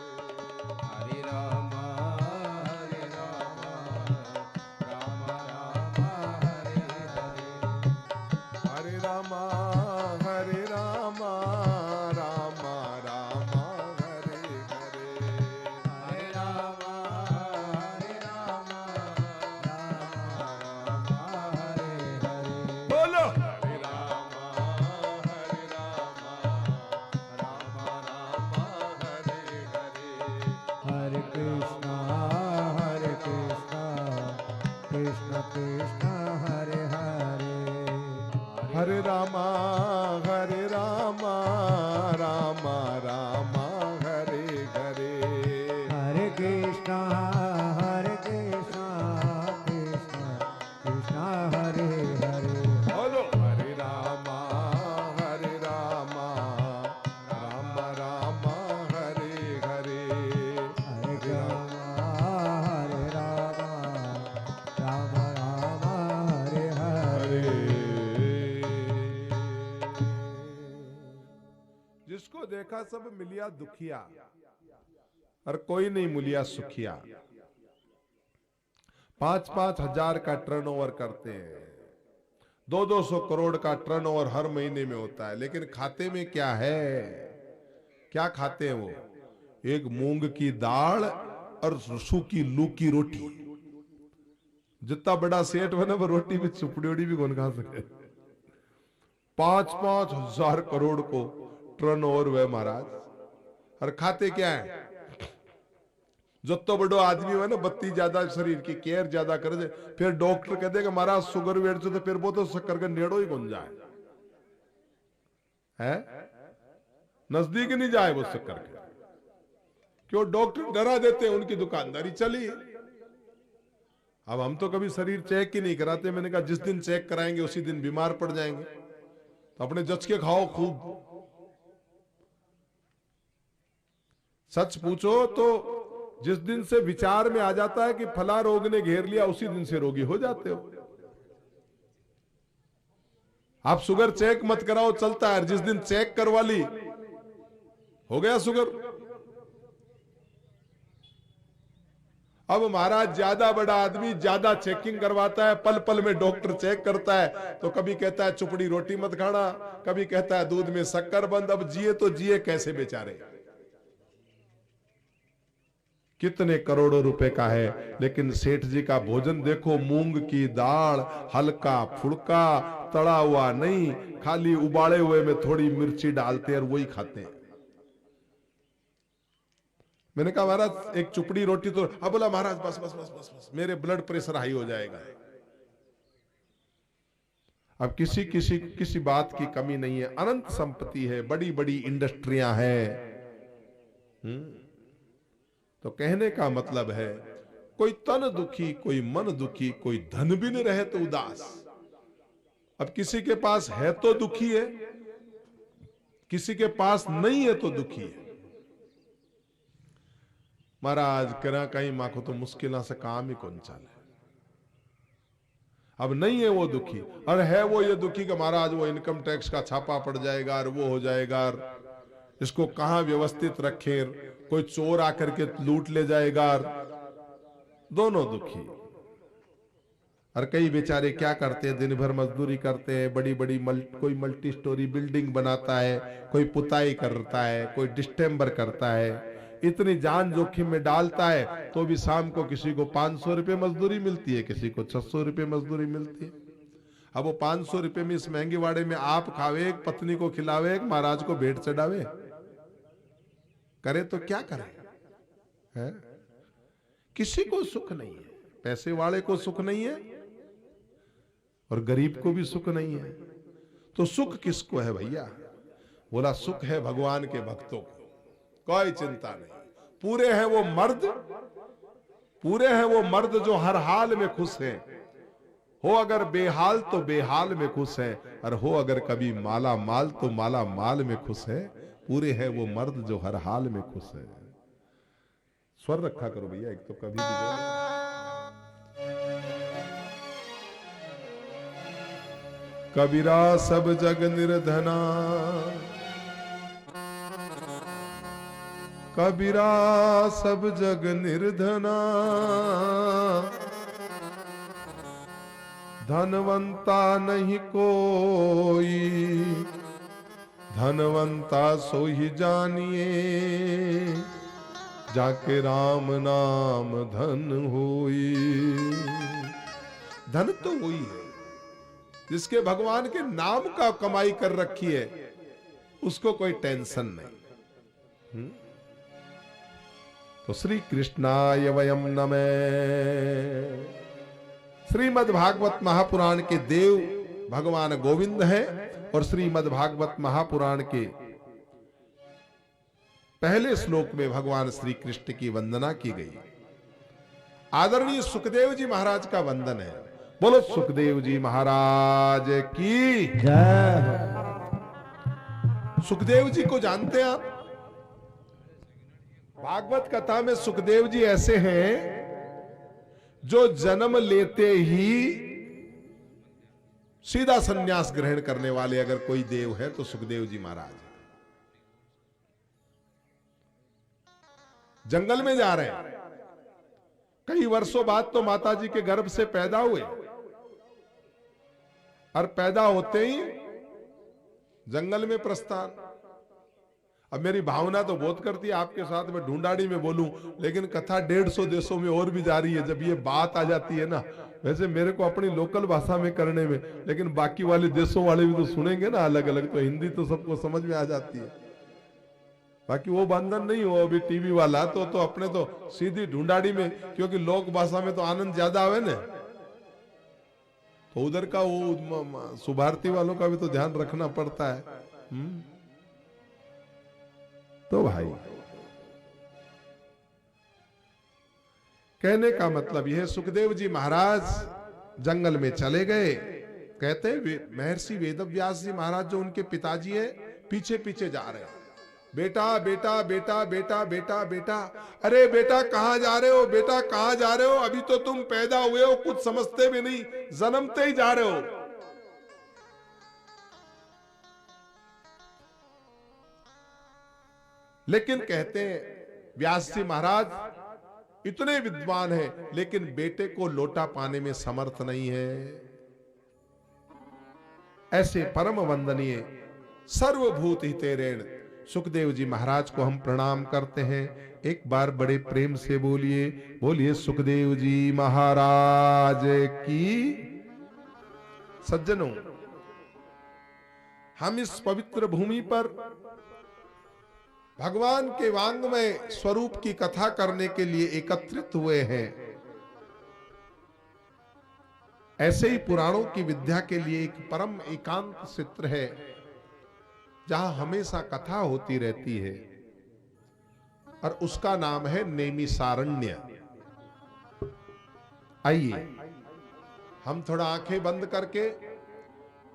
हरे रामा हरे रामा रामा रामा हरे हरे हरे रामा हरे रामा रामा रामा हरे हरे हरे रामा हरे रामा रामा रामा हरे हरे बोलो हरे रामा हरे रामा रामा रामा हरे हरे हरे कृष्णा कृष्ण कृष्ण हरे हरे हरे रामा रामा रामा हरे हरे हरे कृष्णा कृष्ण कृष्ण हरे हरे बोलो हरे रामा रामा रामा हरे हरे हरे रामा राम राम हरे हरे जिसको देखा सब मिलिया दुखिया और कोई नहीं मिलिया सुखिया। 5-5 हजार का टर्नओवर करते हैं, 200-200 करोड़ का टर्नओवर हर महीने में होता है, लेकिन खाते में क्या है? क्या खाते हैं वो? एक मूंग की दाल और सूखी लूकी रोटी। जितना बड़ा सेठ बना वो रोटी भी चुपड़ी भी कौन खा सके। 5-5 हजार करोड़ को टर्नओवर हुए महाराज, और खाते क्या है? जो तो बड़ो आदमी है ना, बत्ती ज्यादा शरीर की केयर ज्यादा कर दे, फिर डॉक्टर कह देगा महाराज शुगर वेट से, तो फिर वो तो शक्कर का नेड़ो ही बन जाए है, नजदीक नहीं जाए वो शक्कर के। क्यों? डॉक्टर डरा देते हैं, उनकी दुकानदारी चली। अब हम तो कभी शरीर चेक ही नहीं कराते। मैंने कहा जिस दिन चेक कराएंगे उसी दिन बीमार पड़ जाएंगे, तो अपने जच के खाओ खूब। सच पूछो तो जिस दिन से विचार में आ जाता है कि फला रोग ने घेर लिया, उसी दिन से रोगी हो जाते हो। आप शुगर चेक मत कराओ, चलता है। जिस दिन चेक करवा ली, हो गया शुगर। अब महाराज ज्यादा बड़ा आदमी ज्यादा चेकिंग करवाता है, पल पल में डॉक्टर चेक करता है, तो कभी कहता है चुपड़ी रोटी मत खाना, कभी कहता है दूध में शक्कर बंद। अब जिए तो जिए कैसे बेचारे? कितने करोड़ों रुपए का है, लेकिन सेठ जी का भोजन देखो, मूंग की दाल, हल्का फुल्का, तड़ा हुआ नहीं, खाली उबाले हुए में थोड़ी मिर्ची डालते हैं और वही खाते हैं। मैंने कहा महाराज एक चुपड़ी रोटी तो, अब बोला महाराज बस बस बस बस बस, मेरे ब्लड प्रेशर हाई हो जाएगा। अब किसी बात की कमी नहीं है, अनंत संपत्ति है, बड़ी बड़ी इंडस्ट्रियां हैं। तो कहने का मतलब है, कोई तन दुखी, कोई मन दुखी, कोई धन भी नहीं रहे तो उदास। अब किसी के पास है तो दुखी है, किसी के पास नहीं है तो दुखी है। महाराज करा कहीं माँ को तो मुश्किल से काम ही कौन चाले। अब नहीं है वो दुखी, और है वो ये दुखी कि महाराज वो इनकम टैक्स का छापा पड़ जाएगा और वो हो जाएगा, इसको कहां व्यवस्थित रखे, कोई चोर आकर के लूट ले जाएगा। दोनों दुखी। और कई बेचारे क्या करते हैं, दिन भर मजदूरी करते हैं, बड़ी बड़ी कोई मल्टी स्टोरी बिल्डिंग बनाता है, कोई पुताई करता है, कोई डिस्टेम्बर करता है, इतनी जान जोखिम में डालता है, तो भी शाम को किसी को 500 रुपए मजदूरी मिलती है, किसी को 600 रुपए मजदूरी मिलती है। अब वो 500 रुपए में इस महंगे वाड़े में आप खावे, एक पत्नी को खिलावे, एक महाराज को भेंट चढ़ावे, करे तो क्या करे है? किसी को सुख नहीं है, पैसे वाले को सुख नहीं है और गरीब को भी सुख नहीं है। तो सुख किसको है भैया? बोला सुख है भगवान के भक्तों को, कोई चिंता नहीं। पूरे हैं वो मर्द, पूरे हैं वो मर्द जो हर हाल में खुश हैं, हो अगर बेहाल तो बेहाल में खुश है, और हो अगर कभी माला माल तो माला माल में खुश है। पूरे है वो मर्द जो हर हाल में खुश है। स्वर रखा करो भैया, एक तो कभी भी कबीरा सब जग निर्धना, कबीरा सब जग निर्धना, धनवंता नहीं कोई, धनवंता सो ही जानिए, जाके राम नाम धन होई। धन तो वही है जिसके भगवान के नाम का कमाई कर रखी है, उसको कोई टेंशन नहीं। तो श्री कृष्णाय वयम नमे। श्रीमद् भागवत महापुराण के देव भगवान गोविंद हैं, और श्रीमद् भागवत महापुराण के पहले श्लोक में भगवान श्री कृष्ण की वंदना की गई। आदरणीय सुखदेव जी महाराज का वंदन है। बोलो सुखदेव जी महाराज की जय। सुखदेव जी को जानते हैं आप? भागवत कथा में सुखदेव जी ऐसे हैं जो जन्म लेते ही सीधा सन्यास ग्रहण करने वाले अगर कोई देव है तो सुखदेव जी महाराज। जंगल में जा रहे हैं, कई वर्षों बाद तो माता जी के गर्भ से पैदा हुए, और पैदा होते ही जंगल में प्रस्थान। अब मेरी भावना तो बहुत करती है आपके साथ में ढूंढाड़ी में बोलूं, लेकिन कथा 150 देशों में और भी जा रही है। जब ये बात आ जाती है ना, वैसे मेरे को अपनी लोकल भाषा में करने में, लेकिन बाकी वाले देशों वाले भी तो सुनेंगे ना अलग अलग, तो हिंदी तो सबको समझ में आ जाती है। बाकी वो बंधन नहीं हो अभी टीवी वाला, तो अपने तो सीधी ढूंढाड़ी में, क्योंकि लोक भाषा में तो आनंद ज्यादा आवे ना, तो उधर का वो सुभारती वालों का भी तो ध्यान रखना पड़ता है। तो भाई कहने का मतलब यह, सुखदेव जी महाराज जंगल में चले गए। कहते हैं महर्षि वेदव्यास जी महाराज जो उनके पिताजी है, पीछे पीछे जा रहे हैं। बेटा बेटा बेटा बेटा बेटा बेटा, अरे बेटा कहां जा रहे हो, बेटा कहां जा रहे हो, अभी तो तुम पैदा हुए हो, कुछ समझते भी नहीं, जन्मते ही जा रहे हो। लेकिन कहते हैं व्यास जी महाराज इतने विद्वान हैं, लेकिन बेटे को लोटा पाने में समर्थ नहीं है। ऐसे परम वंदनीय सर्वभूत हितेरेण सुखदेव जी महाराज को हम प्रणाम करते हैं। एक बार बड़े प्रेम से बोलिए, बोलिए सुखदेव जी महाराज की। सज्जनों, हम इस पवित्र भूमि पर भगवान के वांगमय स्वरूप की कथा करने के लिए एकत्रित हुए हैं। ऐसे ही पुराणों की विद्या के लिए एक परम एकांत क्षेत्र है जहां हमेशा कथा होती रहती है, और उसका नाम है नैमिषारण्य। आइए हम थोड़ा आंखें बंद करके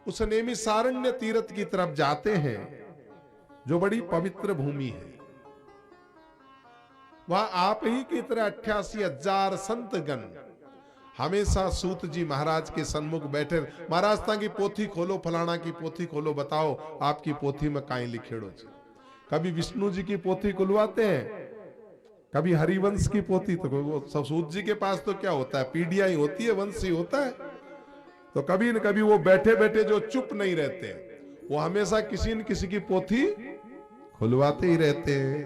उस नैमिषारण्य तीर्थ की तरफ जाते हैं, जो बड़ी पवित्र भूमि है। वहां आप ही की तरह 88,000 संतगण हमेशा सूत जी महाराज के सन्मुख बैठे। महाराज ता की पोथी खोलो, फलाना की पोथी खोलो, बताओ आपकी पोथी में काई लिखेड़ो जी। कभी विष्णु जी की पोथी खुलवाते हैं, कभी हरिवंश की पोथी। तो वो सूत जी के पास तो क्या होता है, पीढ़ियां ही होती है, वंश ही होता है। तो कभी न कभी वो बैठे बैठे जो चुप नहीं रहते, वो हमेशा किसी न किसी की पोथी खुलवाते ही रहते हैं।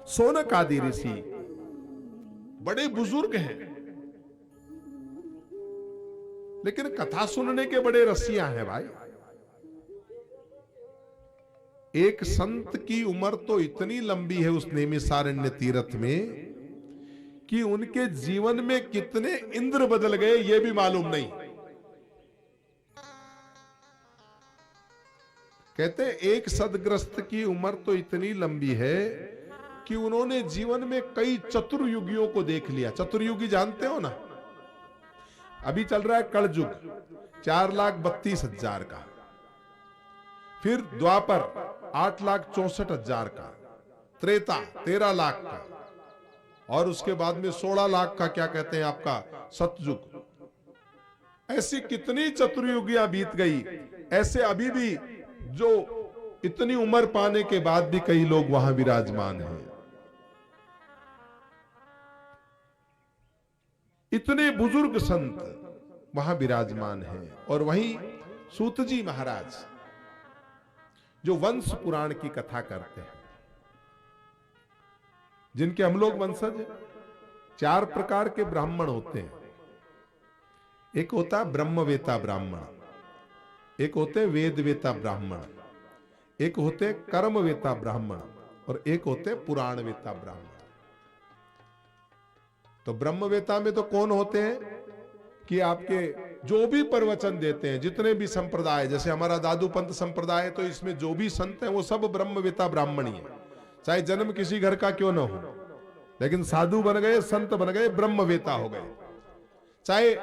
सोनक आदि ऋषि बड़े बुजुर्ग हैं, लेकिन कथा सुनने के बड़े रसिया हैं भाई। एक संत की उम्र तो इतनी लंबी है उस नैमिषारण्य तीर्थ में कि उनके जीवन में कितने इंद्र बदल गए ये भी मालूम नहीं। कहते हैं एक सदग्रस्त की उम्र तो इतनी लंबी है कि उन्होंने जीवन में कई चतुर्युगियों को देख लिया। चतुर्युगी जानते हो ना, अभी चल रहा है कलयुग 4,32,000 का, फिर द्वापर 8,64,000 का, त्रेता 13 लाख का, और उसके बाद में 16 लाख का क्या कहते हैं आपका सतयुग। ऐसी कितनी चतुर्युगियां बीत गई। ऐसे अभी भी जो इतनी उम्र पाने के बाद भी कई लोग वहां विराजमान हैं। इतने बुजुर्ग संत वहां विराजमान हैं। और वहीं सूत जी महाराज जो वंश पुराण की कथा करते हैं, जिनके हम लोग वंशज हैं। 4 प्रकार के ब्राह्मण होते हैं। एक होता है ब्रह्मवेता ब्राह्मण, एक होते वेदवेता ब्राह्मण, एक होते कर्मवेता ब्राह्मण, और एक होते पुराणवेता ब्राह्मण। तो ब्रह्मवेता में तो कौन होते हैं कि आपके जो भी प्रवचन देते हैं, जितने भी संप्रदाय, जैसे हमारा दादू पंथ संप्रदाय है, तो इसमें जो भी संत हैं वो सब ब्रह्मवेता ब्राह्मण ही है। चाहे जन्म किसी घर का क्यों ना हो, लेकिन साधु बन गए, संत बन गए, ब्रह्मवेता हो गए। चाहे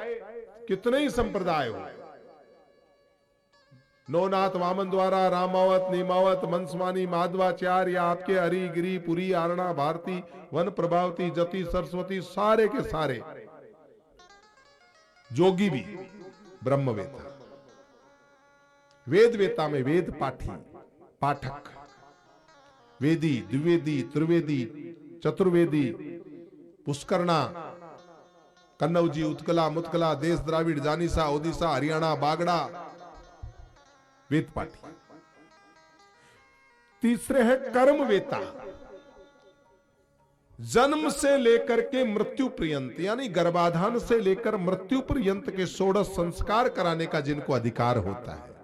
कितने ही संप्रदाय हो, नौनाथ वामन द्वारा, रामावत, नीमावत, मनस्वानी, माधवाचार्य, आपके हरि, गिरी, पुरी, आरणा, भारती, वन प्रभावती, जति, सरस्वती, सारे के सारे जोगी भी ब्रह्मवेता। वेदवेता में वेद पाठी, पाठक, वेदी, द्विवेदी, त्रिवेदी, चतुर्वेदी, पुष्करणा, कन्नौजी, उत्कला, मुत्कला, देश द्राविड़, जानिसा, ओडिशा, हरियाणा, बागड़ा, वेद पाठी। तीसरे है कर्मवेता, जन्म से लेकर के मृत्यु पर्यंत, यानी गर्भाधान से लेकर मृत्यु पर्यंत के 16 संस्कार कराने का जिनको अधिकार होता है,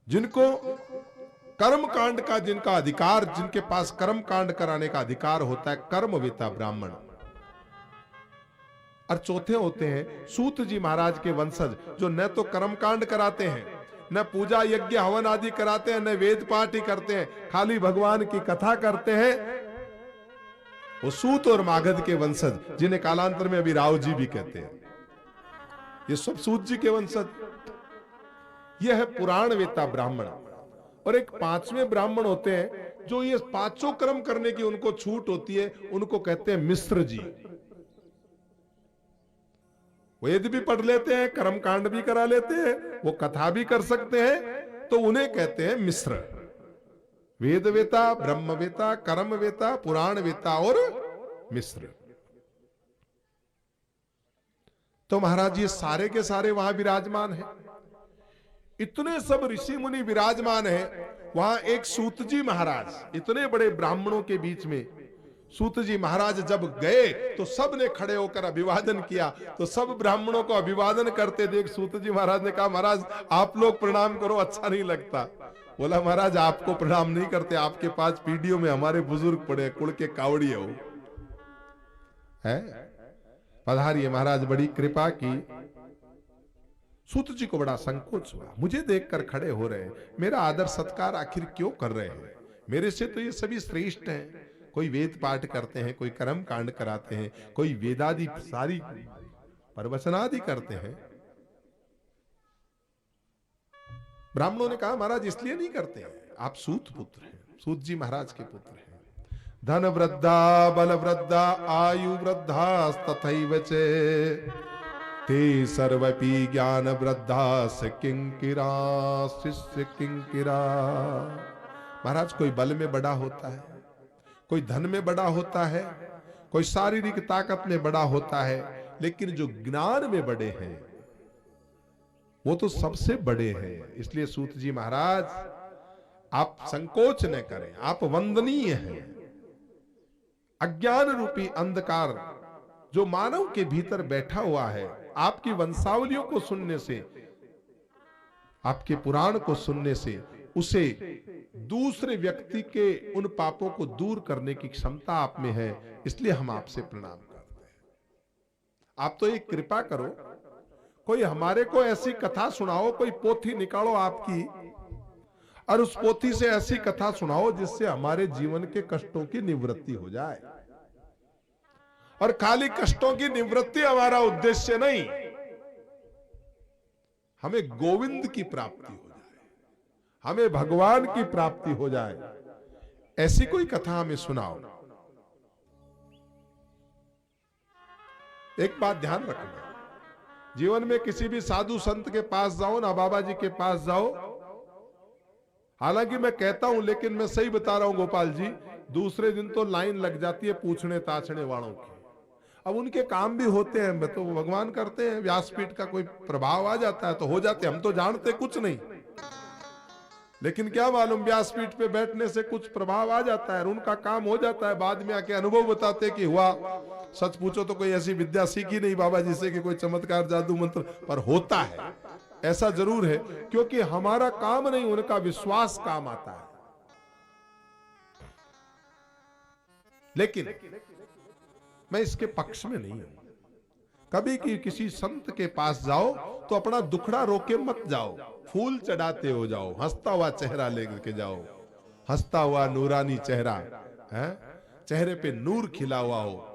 जिनको कर्म कांड का जिनका अधिकार, जिनके पास कर्म कांड कराने का अधिकार होता है, कर्मवेता ब्राह्मण। और चौथे होते हैं सूत जी महाराज के वंशज, जो न तो कर्म कांड कराते हैं, न पूजा यज्ञ हवन आदि कराते हैं, न वेद पाठ ही करते हैं, खाली भगवान की कथा करते हैं। वो सूत और मागध के वंशज, जिन्हें कालांतर में अभी राव जी भी कहते हैं, ये सब सूत जी के वंशज। यह है पुराणवेता ब्राह्मण। और एक 5वें ब्राह्मण होते हैं जो ये 5 कर्म करने की उनको छूट होती है, उनको कहते हैं मिश्र जी। वेद भी पढ़ लेते हैं, कर्म कांड भी करा लेते हैं, वो कथा भी कर सकते हैं, तो उन्हें कहते हैं मिश्र। वेदवेता, ब्रह्मवेता, कर्मवेता, पुराणवेता और मिश्र। तो महाराज ये सारे के सारे वहां विराजमान हैं। इतने सब ऋषि मुनि विराजमान हैं। वहां एक सूत जी महाराज, इतने बड़े ब्राह्मणों के बीच में सूत जी महाराज जब गए तो सब ने खड़े होकर अभिवादन किया। तो सब ब्राह्मणों को अभिवादन करते देख सूत जी महाराज ने कहा, महाराज आप लोग प्रणाम करो, अच्छा नहीं लगता। बोला, महाराज आपको प्रणाम नहीं करते, आपके पास पीढ़ियों में हमारे बुजुर्ग पड़े, कुल के कावड़िए हो है। पधारिए महाराज, बड़ी कृपा की। सूत जी को बड़ा संकोच हुआ, मुझे देखकर खड़े हो रहे हैं, मेरा आदर सत्कार आखिर क्यों कर रहे हैं? मेरे से तो ये सभी श्रेष्ठ हैं। कोई वेद पाठ करते हैं, कोई कर्म कांड कराते हैं, कोई वेदादि सारी प्रवचनादि करते हैं। ब्राह्मणों ने कहा, महाराज इसलिए नहीं करते हैं, आप सूत पुत्र हैं, सूत जी महाराज के पुत्र हैं। धन वृद्धा, बल वृद्धा, आयु वृद्धा तथैव च ते सर्वपि ज्ञान वृद्धा किंकिरा शिष्य किंकिरा। महाराज कोई बल में बड़ा होता है, कोई धन में बड़ा होता है, कोई शारीरिक ताकत में बड़ा होता है, लेकिन जो ज्ञान में बड़े हैं वो तो सबसे बड़े हैं। इसलिए सूत जी महाराज आप संकोच न करें, आप वंदनीय हैं। अज्ञान रूपी अंधकार जो मानव के भीतर बैठा हुआ है, आपकी वंशावलियों को सुनने से, आपके पुराण को सुनने से उसे दूसरे व्यक्ति के उन पापों को दूर करने की क्षमता आप में है। इसलिए हम आपसे प्रणाम करते हैं। आप तो एक कृपा करो, कोई हमारे को ऐसी कथा सुनाओ, कोई पोथी निकालो आपकी, और उस पोथी से ऐसी कथा सुनाओ जिससे हमारे जीवन के कष्टों की निवृत्ति हो जाए। और खाली कष्टों की निवृत्ति हमारा उद्देश्य नहीं, हमें गोविंद की प्राप्ति हो जाए, हमें भगवान की प्राप्ति हो जाए, ऐसी कोई कथा हमें सुनाओ। एक बात ध्यान रखना, जीवन में किसी भी साधु संत के पास जाओ ना, बाबा जी के पास जाओ, हालांकि मैं कहता हूं लेकिन मैं सही बता रहा हूं गोपाल जी, दूसरे दिन तो लाइन लग जाती है पूछने ताछने वालों की। अब उनके काम भी होते हैं, तो भगवान करते हैं, व्यासपीठ का कोई प्रभाव आ जाता है तो हो जाते, हम तो जानते कुछ नहीं, लेकिन क्या मालूम व्यासपीठ पे बैठने से कुछ प्रभाव आ जाता है और उनका काम हो जाता है। बाद में आके अनुभव बताते कि हुआ, सच पूछो तो कोई ऐसी विद्या सीखी नहीं बाबा जी से कि कोई चमत्कार जादू मंत्र, पर होता है, ऐसा जरूर है, क्योंकि हमारा काम नहीं, उनका विश्वास काम आता है। लेकिन मैं इसके पक्ष में नहीं हूं, कभी कि किसी संत के पास जाओ तो अपना दुखड़ा रोके मत जाओ, फूल चढ़ाते हो जाओ, हंसता हुआ चेहरा लेकर के जाओ, हंसता हुआ नूरानी चेहरा है, चेहरे पे नूर खिला हुआ हो,